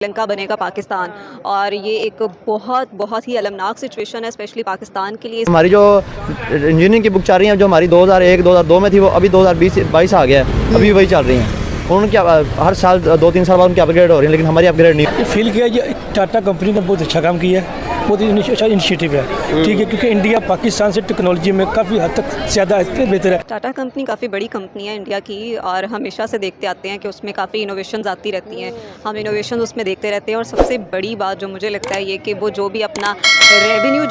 श्रीलंका बनेगा पाकिस्तान। और ये एक बहुत बहुत ही अलमनाक सिचुएशन है स्पेशली पाकिस्तान के लिए। हमारी जो इंजीनियरिंग की बुक चल रही हैं जो हमारी 2001 2002 में थी वो अभी 2022 आ गया है, अभी वही चल रही हैं। उनकी हर साल 2-3 साल बाद उनकी अपग्रेड हो रही है, लेकिन हमारी अपग्रेड नहीं। फील किया ये टाटा कंपनी ने बहुत अच्छा काम किया है, बहुत अच्छा इनिशिएटिव है, ठीक है, क्योंकि इंडिया पाकिस्तान से टेक्नोलॉजी में काफ़ी हद तक ज़्यादा बेहतर है। टाटा कंपनी काफ़ी बड़ी कंपनी है इंडिया की और हमेशा से देखते आते हैं कि उसमें काफ़ी इनोवेशंस आती रहती हैं। हम इनोवेशन उसमें देखते रहते हैं और सबसे बड़ी बात जो मुझे लगता है ये कि वो जो भी अपना रेवेन्यू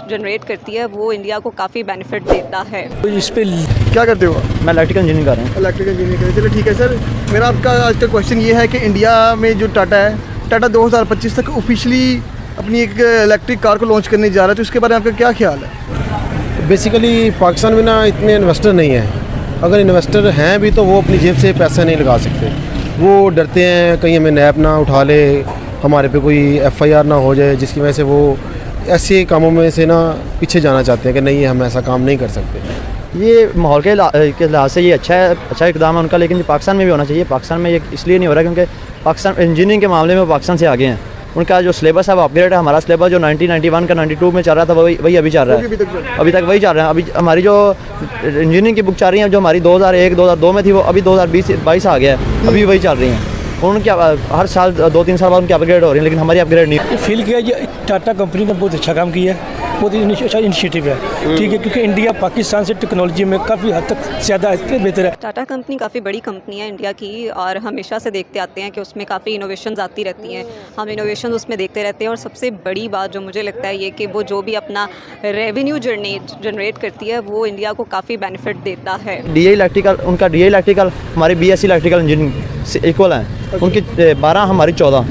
जनरेट करती है वो इंडिया को काफ़ी बेनिफिट देता है। तो इस पर क्या करते हो? मैं इलेक्ट्रिकल इंजीनियरिंग कर रहा हूँ। इलेक्ट्रिकल इंजीनियरिंग करते। चलो ठीक है सर, मेरा आपका आज का क्वेश्चन ये है कि इंडिया में जो टाटा है, टाटा 2025 तक ऑफिशियली अपनी एक इलेक्ट्रिक कार को लॉन्च करने जा रहा है, तो इसके बारे में आपका क्या ख्याल है? बेसिकली पाकिस्तान में ना इतने इन्वेस्टर नहीं हैं। अगर इन्वेस्टर हैं भी तो वो अपनी जेब से पैसा नहीं लगा सकते। वो डरते हैं कहीं हमें नैब ना उठा ले, हमारे पे कोई FIR ना हो जाए, जिसकी वजह से वो ऐसे कामों में से ना पीछे जाना चाहते हैं कि नहीं हम ऐसा काम नहीं कर सकते। ये माहौल के लिहाज से ये अच्छा इकदाम है उनका, लेकिन पाकिस्तान में भी होना चाहिए। पाकिस्तान में ये इसलिए नहीं हो रहा क्योंकि पाकिस्तान इंजीनियरिंग के मामले में पाकिस्तान से आगे हैं। उनका जो सिलेबस है वो अपग्रेड है। हमारा सिलेबस जो 1991 का 92 में चल रहा था वही अभी चल रहा है, अभी तक वही चल रहा है। अभी हमारी जो इंजीनियरिंग की बुक चल रही है जो हमारी 2001 2002 में थी वो अभी 2022 आ गया है, अभी वही चल रही हैं। उनकी हर साल 2-3 साल बाद उनकी अपग्रेड हो रही है, लेकिन हमारी अपग्रेड नहीं। फील किया ये टाटा कंपनी ने बहुत अच्छा काम किया है, बहुत अच्छा इनिशिएटिव है, ठीक है, क्योंकि इंडिया पाकिस्तान से टेक्नोलॉजी में काफ़ी हद तक ज़्यादा बेहतर है। टाटा कंपनी काफ़ी बड़ी कंपनी है इंडिया की और हमेशा से देखते आते हैं कि उसमें काफ़ी इनोवेशंस आती रहती हैं। हम इनोवेशन उसमें देखते रहते हैं और सबसे बड़ी बात जो मुझे लगता है ये कि वो जो भी अपना रेवेन्यू जनरेट करती है वो इंडिया को काफ़ी बेनिफिट देता है। DA इलेक्ट्रिकल, उनका DA इलेक्ट्रिकल हमारी BSc इलेक्ट्रिकल इंजीनियरिंग से इक्वल हैं। उनकी 12 हमारी 14,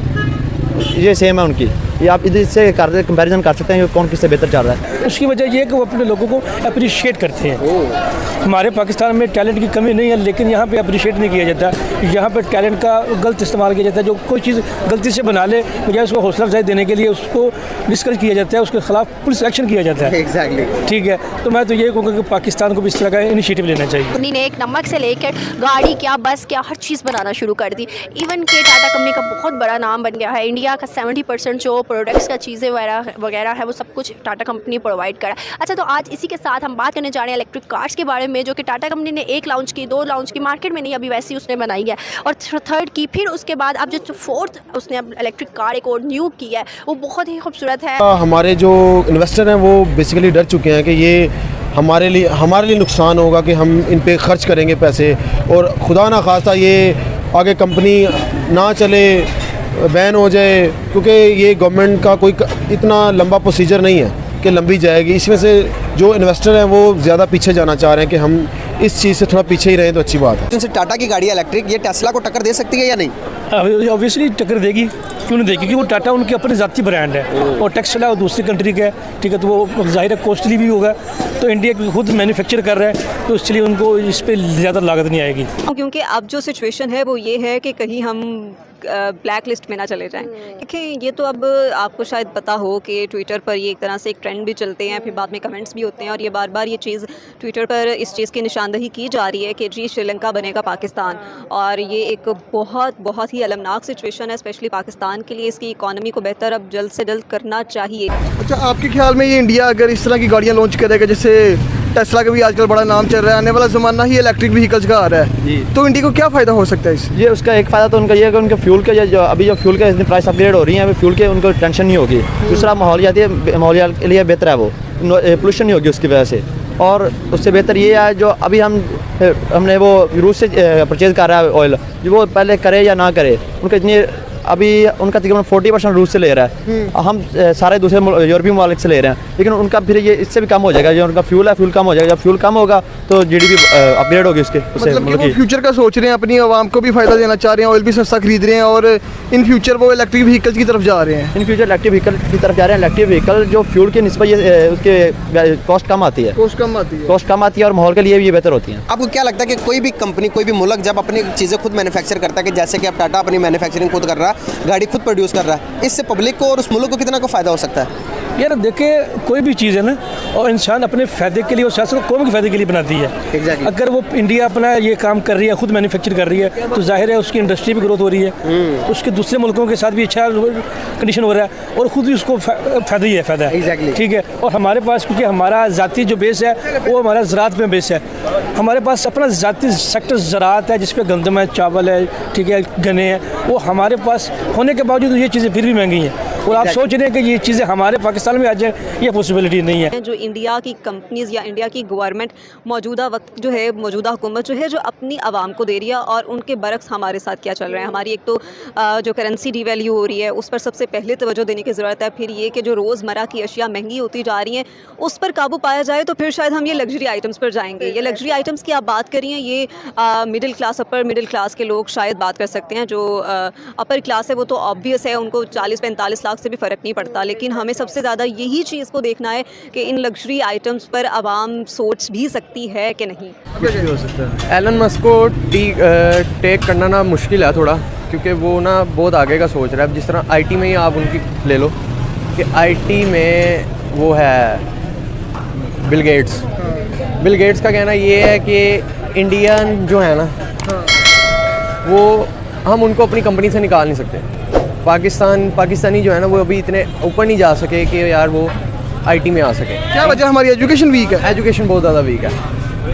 ये सेम है उनकी। ये आप इधर से कंपैरिजन कर सकते हैं कि कौन किससे बेहतर चल रहा है। उसकी वजह यह है कि वो अपने लोगों को अप्रिशिएट करते हैं। हमारे पाकिस्तान में टैलेंट की कमी नहीं है, लेकिन यहाँ पे अप्रिशिएट नहीं किया जाता। यहाँ पे टैलेंट का गलत इस्तेमाल किया जाता है। जो कोई चीज़ गलती से बना ले, बजाय उसको हौसला अफजाई देने के लिए उसको डिस्करेज किया जाता है, उसके खिलाफ पुलिस एक्शन किया जाता है। एग्जैक्टली ठीक है, तो मैं तो ये कहूँगा कि पाकिस्तान को भी इस तरह का इनिशिएटिव लेना चाहिए। कंपनी ने एक नमक से लेकर गाड़ी क्या बस क्या हर चीज़ बनाना शुरू कर दी। इवन के टाटा कंपनी का बहुत बड़ा नाम बन गया है। इंडिया का 70% जो प्रोडक्ट्स का चीज़ें वगैरह है वो सब कुछ टाटा कंपनी प्रोवाइड करा। अच्छा, तो आज इसी के साथ हम बात करने जा रहे हैं इलेक्ट्रिक कार्स के बारे में, जो कि टाटा कंपनी ने 1 लॉन्च की, 2 लॉन्च की, मार्केट में नहीं अभी वैसे ही उसने बनाई है, और 3rd की। फिर उसके बाद अब जो 4th उसने अब इलेक्ट्रिक कार एक और न्यू की है, वो बहुत ही खूबसूरत है। हमारे जो इन्वेस्टर हैं वो बेसिकली डर चुके हैं कि ये हमारे लिए नुकसान होगा कि हम इन पे खर्च करेंगे पैसे, और खुदा ना खास्ता ये आगे कंपनी ना चले, बैन हो जाए, क्योंकि ये गवर्नमेंट का कोई इतना लंबा प्रोसीजर नहीं है कि लंबी जाएगी। इसमें से जो इन्वेस्टर हैं वो ज़्यादा पीछे जाना चाह रहे हैं कि हम इस चीज़ से थोड़ा पीछे ही रहें तो अच्छी बात है। जैसे टाटा की गाड़ी इलेक्ट्रिक, ये टेस्ला को टक्कर दे सकती है या नहीं? ऑब्वियसली टक्कर देगी, क्यों नहीं देगी, क्योंकि वो टाटा उनकी अपनी ज़ाती ब्रांड है और टेस्ला वो दूसरी कंट्री का है, ठीक है, तो वो ज़ाहिर है कॉस्टली भी होगा। तो इंडिया की खुद मैन्युफैक्चर कर रहा है, तो इसलिए उनको इस पर ज़्यादा लागत नहीं आएगी। क्योंकि अब जो सिचुएशन है वो ये है कि कहीं हम ब्लैक लिस्ट में ना चले जाएं। देखिए, ये तो अब आपको शायद पता हो कि ट्विटर पर ये एक तरह से एक ट्रेंड भी चलते हैं, फिर बाद में कमेंट्स भी होते हैं, और ये बार बार ये चीज़ ट्विटर पर इस चीज़ की निशानदही की जा रही है कि जी श्रीलंका बनेगा पाकिस्तान। और ये एक बहुत बहुत ही अलमनाक सिचुएशन है स्पेशली पाकिस्तान के लिए। इसकी इकॉनमी को बेहतर अब जल्द से जल्द करना चाहिए। अच्छा, आपके ख्याल में ये इंडिया अगर इस तरह की गाड़ियाँ लॉन्च करेगा, जैसे टेस्ला का भी आजकल बड़ा नाम चल रहा है, आने वाला ज़माना ही इलेक्ट्रिक व्हीकल्स का आ रहा है, तो इंडिया को क्या फ़ायदा हो सकता है इससे? ये उसका एक फ़ायदा तो उनका ये है कि उनके फ्यूल के जो अभी जो फ्यूल के इतनी प्राइस अपग्रेड हो रही है, अभी फ्यूल के उनको टेंशन नहीं होगी। दूसरा माहौलियात के लिए बेहतर है, वो पोल्यूशन नहीं होगी उसकी वजह से। और उससे बेहतर ये है जो अभी हमने वो रूस से परचेज़ कर रहा है ऑयल, जो वो पहले करे या ना करे, उनका इतनी अभी उनका तकरीबन 40% रूस से ले रहा है, हम सारे दूसरे यूरोपीय मुल्क से ले रहे हैं, लेकिन उनका फिर ये इससे भी कम हो जाएगा। जो उनका फ्यूल है, फ्यूल कम हो जाएगा। जब फ्यूल कम होगा तो GDP अपग्रेड होगी उसके। मतलब कि वो फ्यूचर का सोच रहे हैं, अपनी आवाम को भी फ़ायदा देना चाह रहे हैं, ऑयल भी सस्ता खरीद रहे हैं, और इन फ्यूचर वो इलेक्ट्रिक व्हीकल्स की तरफ जा रहे हैं। इन फ्यूचर इलेक्ट्रिक व्हीकल की तरफ जा रहे हैं। इलेक्ट्रिक व्हीकल जो फ्यूल के निस्बत उसके कॉस्ट कम आती है, कॉस्ट कम आती है और माहौल के लिए भी ये बेहतर होती हैं। आपको क्या लगता है कि कोई भी कंपनी, कोई भी मुल्क जब अपनी चीज़ें खुद मैन्युफैक्चर करता है, कि जैसे कि अब टाटा अपनी मैन्युफैक्चरिंग खुद कर रहा है, गाड़ी खुद प्रोड्यूस कर रहा है, इससे पब्लिक को और उस मुल्क को कितना को फ़ायदा हो सकता है? यार देखिए, कोई भी चीज़ है ना, और इंसान अपने फ़ायदे के लिए और साथ कौम के फ़ायदे के लिए बनाती है। Exactly. अगर वो इंडिया अपना ये काम कर रही है, खुद मैन्युफैक्चर कर रही है, तो जाहिर है उसकी इंडस्ट्री भी ग्रोथ हो रही है, उसके दूसरे मुल्कों के साथ भी अच्छा कंडीशन हो रहा है, और ख़ुद भी उसको फ़ायदा ही है, फ़ायदा है। Exactly. ठीक है। और हमारे पास, क्योंकि हमारा ज़ाती जो बेस है वो हमारा ज़राअत में बेस है, हमारे पास अपना ज़ाती सेक्टर ज़राअत है, जिस पे गंदम है, चावल है, ठीक है, गन्ने हैं, वो हमारे पास होने के बावजूद ये चीज़ें फिर भी महंगी हैं। और आप सोच रहे हैं कि ये चीज़ें हमारे पाकिस्तान में आ जाए, ये पॉसिबिलिटी नहीं है। जो इंडिया की कंपनीज़ या इंडिया की गवर्नमेंट मौजूदा वक्त जो है, मौजूदा हुकूमत जो है, जो अपनी आवाम को दे रही है, और उनके बरक्स हमारे साथ क्या चल रहा है। हमारी एक तो जो करेंसी डिवैल्यू हो रही है, उस पर सबसे पहले तवज्जो देने की ज़रूरत है। फिर ये कि जो रोज़मर्रा की अशिया महंगी होती जा रही हैं, उस पर काबू पाया जाए, तो फिर शायद हम ये लग्जरी आइटम्स पर जाएंगे। ये लग्जरी आइटम्स की आप बात करिए, ये middle class, upper middle class के लोग शायद बात कर सकते हैं। जो अपर क्लास है वो तो ऑब्वियस है, उनको 40-45 लाख से भी फ़र्क नहीं पड़ता, लेकिन हमें सबसे ज़्यादा यही चीज़ को देखना है कि इन लग्जरी आइटम्स पर आवाम सोच भी सकती है कि नहीं। एलन मस्क को टेक करना ना मुश्किल है थोड़ा, क्योंकि वो ना बहुत आगे का सोच रहा है। जिस तरह आईटी में ही आप उनकी ले लो कि आईटी में वो है बिल गेट्स का कहना ये है कि इंडियन जो है ना, वो हम उनको अपनी कंपनी से निकाल नहीं सकते। पाकिस्तानी जो है ना, वो अभी इतने ऊपर नहीं जा सके कि यार वो आईटी में आ सके। क्या वजह? हमारी एजुकेशन वीक है। एजुकेशन बहुत ज़्यादा वीक है।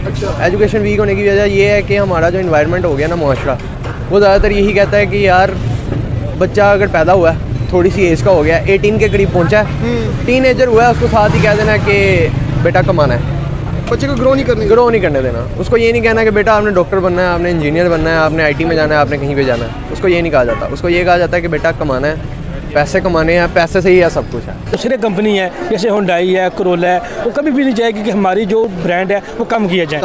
अच्छा, एजुकेशन वीक होने की वजह ये है कि हमारा जो इन्वायरमेंट हो गया ना, मुआशरा, वो ज़्यादातर यही कहता है कि यार बच्चा अगर पैदा हुआ है, थोड़ी सी एज का हो गया, 18 के करीब पहुंचा है, टीनेजर हुआ है, उसको साथ ही कह देना कि बेटा कमाना है, बच्चे को ग्रो नहीं करने देना। उसको ये नहीं कहना कि बेटा आपने डॉक्टर बनना है, आपने इंजीनियर बनना है, आपने आईटी में जाना है, आपने कहीं पे जाना है। उसको ये नहीं कहा जाता। उसको ये कहा जाता है कि बेटा कमाना है, पैसे कमाने हैं, पैसे से ही है सब कुछ है। दूसरे कंपनी है जैसे हुंडई है, करोला है, वो कभी भी नहीं चाहेगी कि हमारी जो ब्रांड है वो कम किया जाए।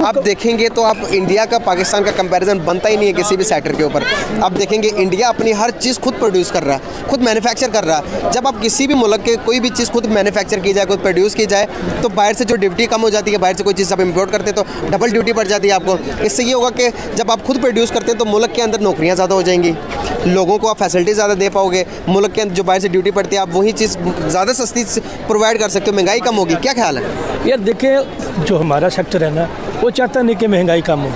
आप देखेंगे तो आप इंडिया का पाकिस्तान का कंपैरिजन बनता ही नहीं है किसी भी सेक्टर के ऊपर। आप देखेंगे इंडिया अपनी हर चीज़ खुद प्रोड्यूस कर रहा है, खुद मैन्युफैक्चर कर रहा है। जब आप किसी भी मुल्क के कोई भी चीज़ खुद मैन्युफैक्चर की जाए, खुद प्रोड्यूस की जाए, तो बाहर से जो ड्यूटी कम हो जाती है। बाहर से कोई चीज़ आप इम्पोर्ट करते हैं तो डबल ड्यूटी पड़ जाती है आपको। इससे ये होगा कि जब आप खुद प्रोड्यूस करते हैं तो मुल्क के अंदर नौकरियाँ ज़्यादा हो जाएंगी, लोगों को आप फैसिलिटी ज़्यादा दे पाओगे। मुल्क के अंदर जो बाहर से ड्यूटी पड़ती है, आप वही चीज़ ज़्यादा सस्ती प्रोवाइड कर सकते हो, महंगाई कम होगी। क्या ख्याल है? यार देखिए, जो हमारा सेक्टर है ना, वो चाहता नहीं कि महंगाई कम हो,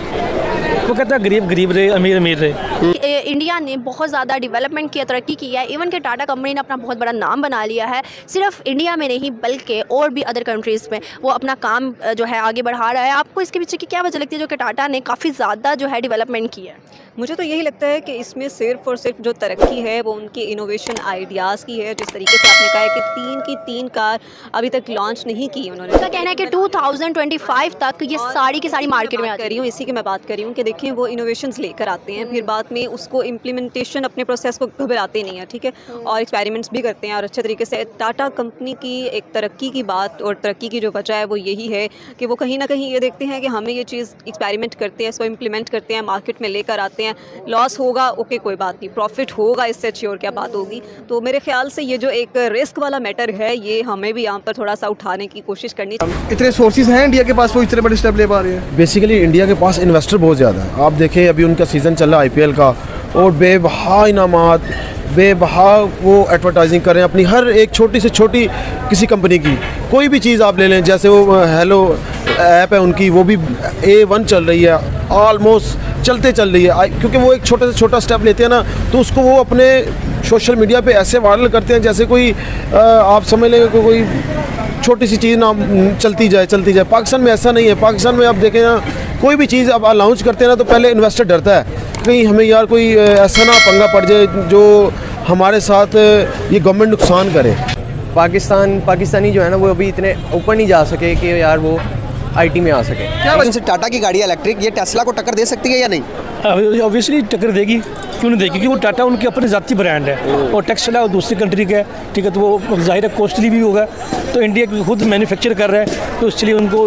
वो कहता है गरीब गरीब रहे, अमीर अमीर रहे। इंडिया ने बहुत ज़्यादा डेवलपमेंट की, तरक्की की है। इवन कि टाटा कंपनी ने अपना बहुत बड़ा नाम बना लिया है। सिर्फ इंडिया में नहीं बल्कि और भी अदर कंट्रीज़ में वो अपना काम जो है आगे बढ़ा रहा है। आपको इसके पीछे की क्या वजह लगती है जो कि टाटा ने काफ़ी ज़्यादा जो है डेवलपमेंट की है? मुझे तो यही लगता है कि इसमें सिर्फ और सिर्फ जो तरक्की है वो उनके इनोवेशन आइडियाज़ की है। जिस तरीके से आपने कहा है कि 3 कार अभी तक लॉन्च नहीं की उन्होंने। उनका कहना है कि 2025 तक ये सारी की सारी मार्केट में आ कर रही हूँ, इसी की मैं बात कर रही हूँ कि देखिए वो इनोवेशंस लेकर आते हैं, फिर बाद में उसको इम्प्लीमेंटेशन अपने प्रोसेस को घबराते नहीं है, ठीक है, और एक्सपेरिमेंट्स भी करते हैं और अच्छे तरीके से। टाटा कंपनी की एक तरक्की की बात और तरक्की की जो वजह है वो यही है कि वो कहीं ना कहीं ये देखते हैं कि हमें ये चीज़ एक्सपेरिमेंट करते हैं, इसको इम्प्लीमेंट करते हैं, मार्केट में लेकर आते हैं। लॉस होगा ओके, कोई बात नहीं, प्रॉफिट होगा, इससे अच्छी और क्या बात होगी। तो मेरे ख्याल से ये जो एक रिस्क वाला मैटर है, ये हमें भी यहाँ पर थोड़ा सा उठाने की कोशिश करनी चाहिए। इतने सोर्सेज हैं इंडिया के पास, वो इतने बड़े स्टेप ले पा रहे हैं। बेसिकली इंडिया के पास इन्वेस्टर बहुत ज़्यादा है। आप देखें अभी उनका सीज़न चल रहा है IPL का, और बेबहा इनामात, बेबहा वो एडवर्टाइजिंग कर रहे हैं अपनी हर एक छोटी से छोटी किसी कंपनी की। कोई भी चीज़ आप ले लें, जैसे वो हेलो ऐप है उनकी, वो भी A1 चल रही है, ऑलमोस्ट चलते चल रही है, क्योंकि वो एक छोटा से छोटा स्टेप लेते हैं ना, तो उसको वो अपने सोशल मीडिया पे ऐसे वायरल करते हैं जैसे कोई आप समझ लेंगे कोई छोटी सी चीज़ ना चलती जाए। पाकिस्तान में ऐसा नहीं है। पाकिस्तान में आप देखें ना, कोई भी चीज़ आप लॉन्च करते हैं ना, तो पहले इन्वेस्टर डरता है कहीं हमें यार कोई ऐसा ना पंगा पड़ जाए जो हमारे साथ ये गवर्नमेंट नुकसान करे। पाकिस्तानी जो है ना, वो अभी इतने ऊपर नहीं जा सके कि यार वो आईटी में आ सके। क्या वजह से टाटा की गाड़ी इलेक्ट्रिक ये टेस्ला को टक्कर दे सकती है या नहीं? ऑब्वियसली टक्कर देगी, क्यों नहीं देगी, क्योंकि वो टाटा उनकी अपनी ज़ाती ब्रांड है और टेस्ला और दूसरी कंट्री का है, ठीक है, तो वो ज़ाहिर है कॉस्टली भी होगा। तो इंडिया खुद मैन्युफैक्चर कर रहा है, तो इसलिए उनको